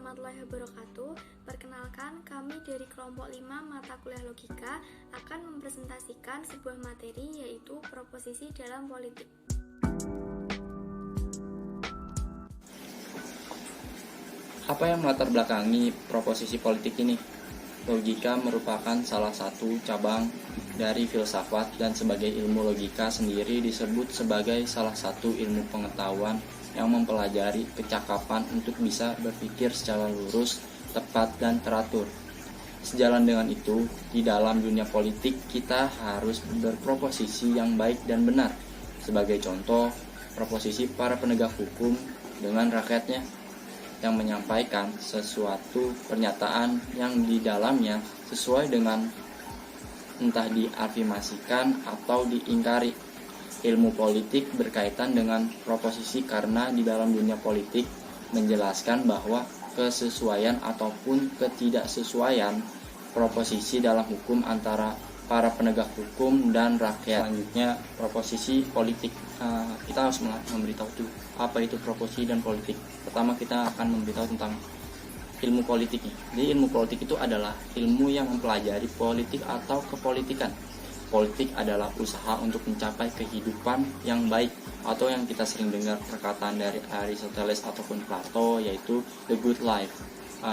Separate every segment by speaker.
Speaker 1: warahmatullahi wabarakatuh. Perkenalkan, kami dari kelompok 5 mata kuliah logika akan mempresentasikan sebuah materi yaitu proposisi dalam politik.
Speaker 2: Apa yang melatar belakangi proposisi politik ini? Logika merupakan salah satu cabang dari filsafat dan sebagai ilmu logika sendiri disebut sebagai salah satu ilmu pengetahuan yang mempelajari kecakapan untuk bisa berpikir secara lurus, tepat, dan teratur. Sejalan dengan itu, di dalam dunia politik kita harus berproposisi yang baik dan benar. Sebagai contoh, proposisi para penegak hukum dengan rakyatnya yang menyampaikan sesuatu pernyataan yang di dalamnya sesuai dengan entah diafirmasikan atau diingkari. Ilmu politik berkaitan dengan proposisi karena di dalam dunia politik menjelaskan bahwa kesesuaian ataupun ketidaksesuaian proposisi dalam hukum antara para penegak hukum dan rakyat. Selanjutnya, proposisi politik. Kita harus memberitahu dulu apa itu proposisi dan politik. Pertama kita akan memberitahu tentang ilmu politik. Jadi ilmu politik itu adalah ilmu yang mempelajari politik atau kepolitikan. Politik adalah usaha untuk mencapai kehidupan yang baik atau yang kita sering dengar perkataan dari Aristoteles ataupun Plato, yaitu the good life.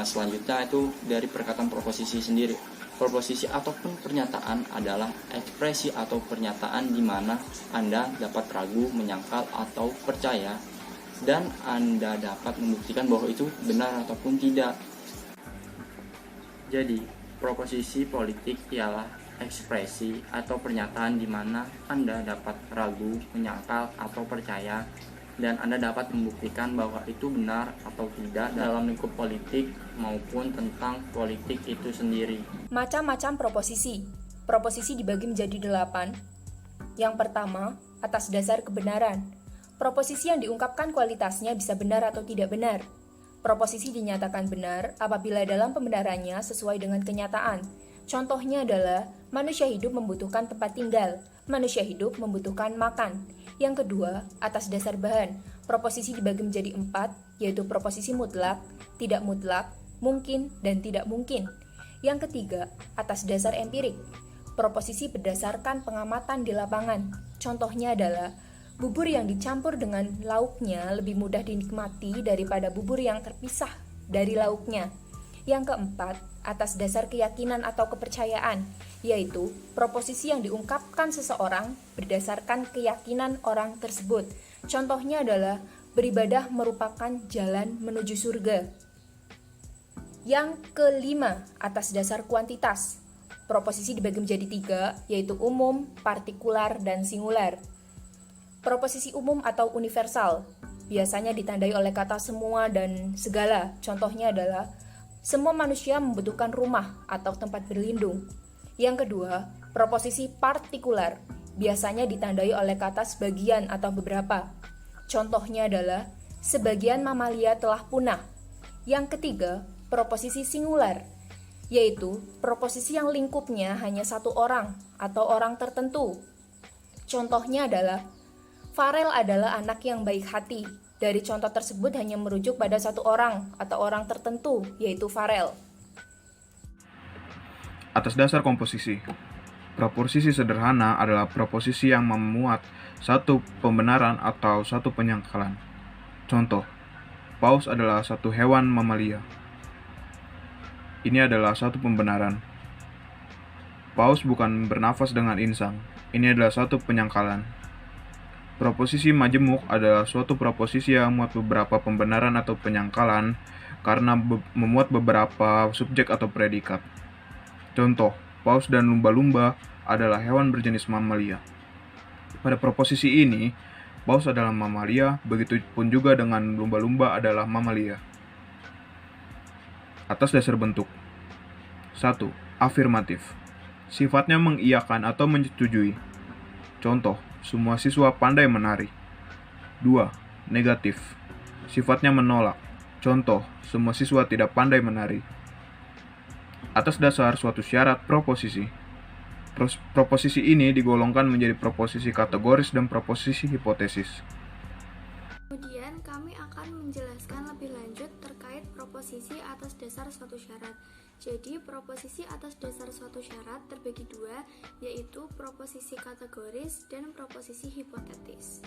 Speaker 2: Selanjutnya itu dari perkataan proposisi sendiri. Proposisi ataupun pernyataan adalah ekspresi atau pernyataan di mana Anda dapat ragu, menyangkal, atau percaya, dan Anda dapat membuktikan bahwa itu benar ataupun tidak. Jadi, proposisi politik ialah ekspresi atau pernyataan di mana Anda dapat ragu, menyangkal, atau percaya, dan Anda dapat membuktikan bahwa itu benar atau tidak dalam lingkup politik maupun tentang politik itu sendiri.
Speaker 3: Macam-macam proposisi. Proposisi dibagi menjadi 8. Yang pertama, atas dasar kebenaran. Proposisi yang diungkapkan kualitasnya bisa benar atau tidak benar. Proposisi dinyatakan benar apabila dalam pembenarannya sesuai dengan kenyataan. Contohnya adalah, manusia hidup membutuhkan tempat tinggal, manusia hidup membutuhkan makan. Yang kedua, atas dasar bahan. Proposisi dibagi menjadi 4, yaitu proposisi mutlak, tidak mutlak, mungkin, dan tidak mungkin. Yang ketiga, atas dasar empirik. Proposisi berdasarkan pengamatan di lapangan. Contohnya adalah, bubur yang dicampur dengan lauknya lebih mudah dinikmati daripada bubur yang terpisah dari lauknya. Yang keempat, atas dasar keyakinan atau kepercayaan, yaitu proposisi yang diungkapkan seseorang berdasarkan keyakinan orang tersebut. Contohnya adalah, beribadah merupakan jalan menuju surga. Yang kelima, atas dasar kuantitas. Proposisi dibagi menjadi 3, yaitu umum, partikular, dan singular. Proposisi umum atau universal biasanya ditandai oleh kata semua dan segala. Contohnya adalah, semua manusia membutuhkan rumah atau tempat berlindung. Yang kedua, proposisi partikular biasanya ditandai oleh kata sebagian atau beberapa. Contohnya adalah, sebagian mamalia telah punah. Yang ketiga, proposisi singular, yaitu proposisi yang lingkupnya hanya satu orang atau orang tertentu. Contohnya adalah, Farel adalah anak yang baik hati. Dari contoh tersebut hanya merujuk pada satu orang atau orang tertentu, yaitu Farel.
Speaker 4: Atas dasar komposisi. Proposisi sederhana adalah proposisi yang memuat satu pembenaran atau satu penyangkalan. Contoh, paus adalah satu hewan mamalia. Ini adalah satu pembenaran. Paus bukan bernafas dengan insang. Ini adalah satu penyangkalan. Proposisi majemuk adalah suatu proposisi yang memuat beberapa pembenaran atau penyangkalan karena memuat beberapa subjek atau predikat. Contoh, paus dan lumba-lumba adalah hewan berjenis mamalia. Pada proposisi ini, paus adalah mamalia, begitu pun juga dengan lumba-lumba adalah mamalia. Atas dasar bentuk. 1. Afirmatif. Sifatnya mengiyakan atau menyetujui. Contoh, semua siswa pandai menari. 2. Negatif. Sifatnya menolak. Contoh, semua siswa tidak pandai menari. Atas dasar suatu syarat proposisi. Proposisi ini digolongkan menjadi proposisi kategoris dan proposisi hipotesis.
Speaker 1: Kemudian kami akan menjelaskan lebih lanjut terkait proposisi proposisi atas dasar suatu syarat. Jadi, proposisi atas dasar suatu syarat terbagi dua, yaitu proposisi kategoris dan proposisi hipotetis.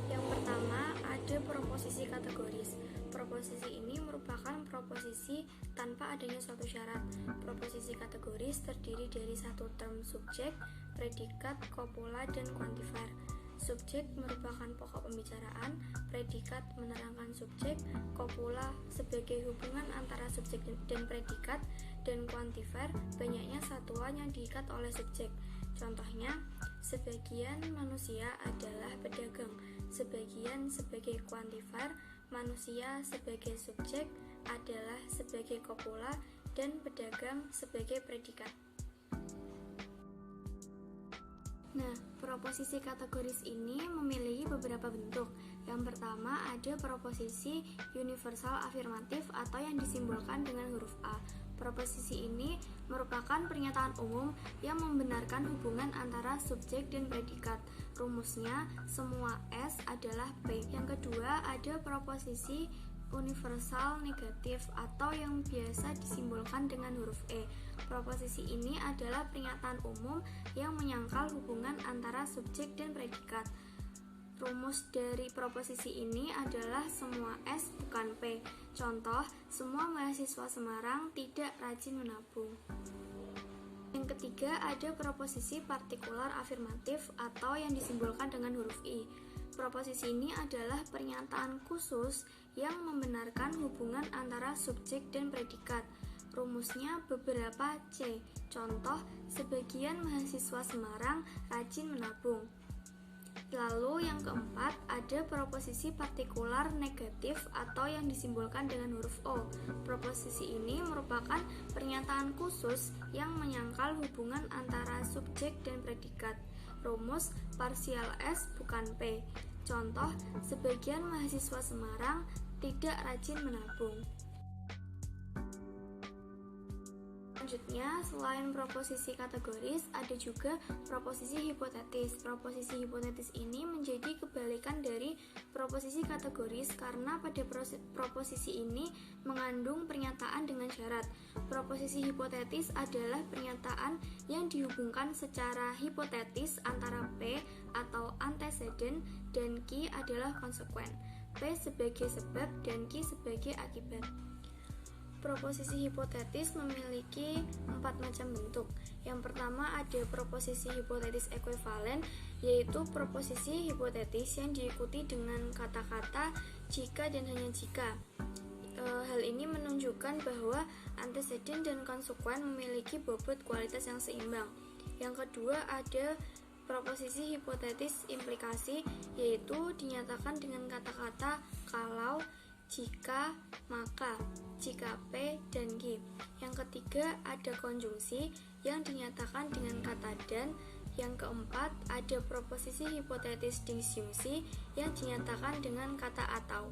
Speaker 1: Yang pertama, ada proposisi kategoris. Proposisi ini merupakan proposisi tanpa adanya suatu syarat. Proposisi kategoris terdiri dari satu term subjek, predikat, kopula, dan quantifier. Subjek merupakan pokok pembicaraan, predikat menerangkan subjek, kopula sebagai hubungan antara subjek dan predikat, dan quantifier banyaknya satuan yang diikat oleh subjek. Contohnya, sebagian manusia adalah pedagang, sebagian sebagai quantifier, manusia sebagai subjek adalah sebagai kopula, dan pedagang sebagai predikat. Nah, proposisi kategoris ini memiliki beberapa bentuk. Yang pertama ada proposisi universal afirmatif atau yang disimbolkan dengan huruf A. Proposisi ini merupakan pernyataan umum yang membenarkan hubungan antara subjek dan predikat. Rumusnya, semua S adalah P. Yang kedua ada proposisi universal negatif atau yang biasa disimbolkan dengan huruf E. Proposisi ini adalah pernyataan umum yang menyangkal hubungan antara subjek dan predikat. Rumus dari proposisi ini adalah semua S bukan P. Contoh, semua mahasiswa Semarang tidak rajin menabung. Yang ketiga ada proposisi partikular afirmatif atau yang disimbolkan dengan huruf I. Proposisi ini adalah pernyataan khusus yang membenarkan hubungan antara subjek dan predikat. Rumusnya beberapa C. Contoh, sebagian mahasiswa Semarang rajin menabung. Lalu yang keempat ada proposisi partikular negatif atau yang disimbolkan dengan huruf O. Proposisi ini merupakan pernyataan khusus yang menyangkal hubungan antara subjek dan predikat. Rumus parsial S bukan P. Contoh, sebagian mahasiswa Semarang tidak rajin menabung. Selanjutnya, selain proposisi kategoris, ada juga proposisi hipotetis. Proposisi hipotetis ini menjadi kebalikan dari proposisi kategoris karena pada proposisi ini mengandung pernyataan dengan syarat. Proposisi hipotetis adalah pernyataan yang dihubungkan secara hipotetis antara P atau antecedent dan Q adalah konsekuen. P sebagai sebab dan Q sebagai akibat. Proposisi hipotetis memiliki 4 macam bentuk. Yang pertama ada proposisi hipotetis ekuivalen, yaitu proposisi hipotetis yang diikuti dengan kata-kata jika dan hanya jika. Hal ini menunjukkan bahwa antecedent dan konsekuen memiliki bobot kualitas yang seimbang. Yang kedua ada proposisi hipotetis implikasi, yaitu dinyatakan dengan kata-kata kalau, jika, maka, jika P dan Q. Yang ketiga ada konjungsi yang dinyatakan dengan kata dan. Yang keempat ada proposisi hipotetis disjungsi yang dinyatakan dengan kata atau.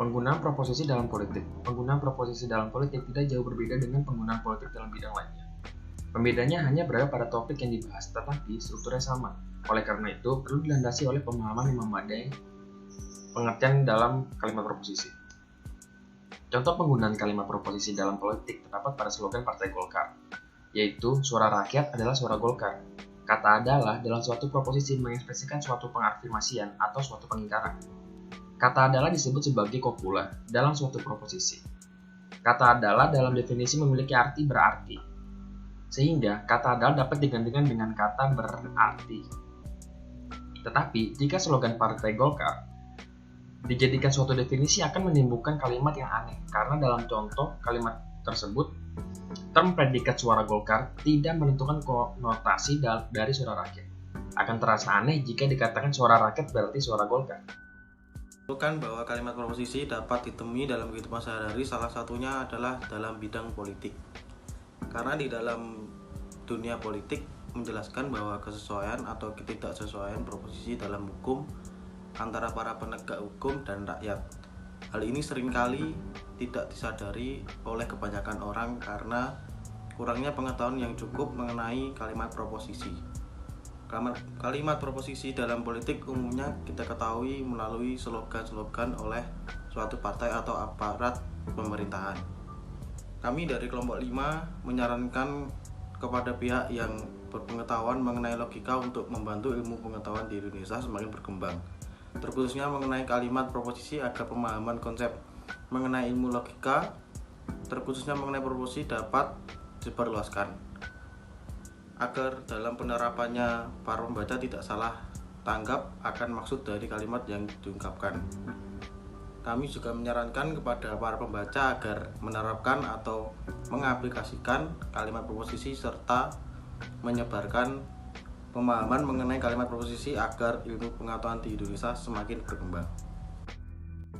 Speaker 5: Penggunaan proposisi dalam politik. Penggunaan proposisi dalam politik tidak jauh berbeda dengan penggunaan politik dalam bidang lainnya. Pembedanya hanya berada pada topik yang dibahas, tetapi strukturnya sama. Oleh karena itu, perlu dilandasi oleh pemahaman yang memadai pengertian dalam kalimat proposisi. Contoh penggunaan kalimat proposisi dalam politik terdapat pada slogan Partai Golkar, yaitu suara rakyat adalah suara Golkar. Kata adalah dalam suatu proposisi mengekspresikan suatu pengafirmasian atau suatu pengingkaran. Kata adalah disebut sebagai kopula dalam suatu proposisi. Kata adalah dalam definisi memiliki arti berarti, sehingga kata adalah dapat digantikan dengan kata berarti. Tetapi jika slogan Partai Golkar dijadikan suatu definisi akan menimbulkan kalimat yang aneh, karena dalam contoh kalimat tersebut, term predikat suara Golkar tidak menentukan konotasi dari suara rakyat. Akan terasa aneh jika dikatakan suara rakyat berarti suara Golkar.
Speaker 6: Menunjukkan bahwa kalimat proposisi dapat ditemui dalam kehidupan sehari-hari, salah satunya adalah dalam bidang politik. Karena di dalam dunia politik menjelaskan bahwa kesesuaian atau ketidaksesuaian proposisi dalam hukum antara para penegak hukum dan rakyat. Hal ini seringkali tidak disadari oleh kebanyakan orang karena kurangnya pengetahuan yang cukup mengenai kalimat proposisi. Kalimat proposisi dalam politik umumnya kita ketahui melalui slogan-slogan oleh suatu partai atau aparat pemerintahan. Kami dari kelompok 5 menyarankan kepada pihak yang berpengetahuan mengenai logika untuk membantu ilmu pengetahuan di Indonesia semakin berkembang, terkhususnya mengenai kalimat proposisi agar pemahaman konsep mengenai ilmu logika, terkhususnya mengenai proposisi dapat diperluaskan, agar dalam penerapannya para pembaca tidak salah tanggap akan maksud dari kalimat yang diungkapkan. Kami juga menyarankan kepada para pembaca agar menerapkan atau mengaplikasikan kalimat proposisi serta menyebarkan pemahaman mengenai kalimat proposisi agar ilmu pengetahuan di Indonesia semakin berkembang.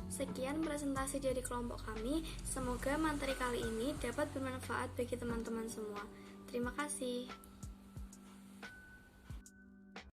Speaker 1: Sekian presentasi dari kelompok kami. Semoga materi kali ini dapat bermanfaat bagi teman-teman semua. Terima kasih.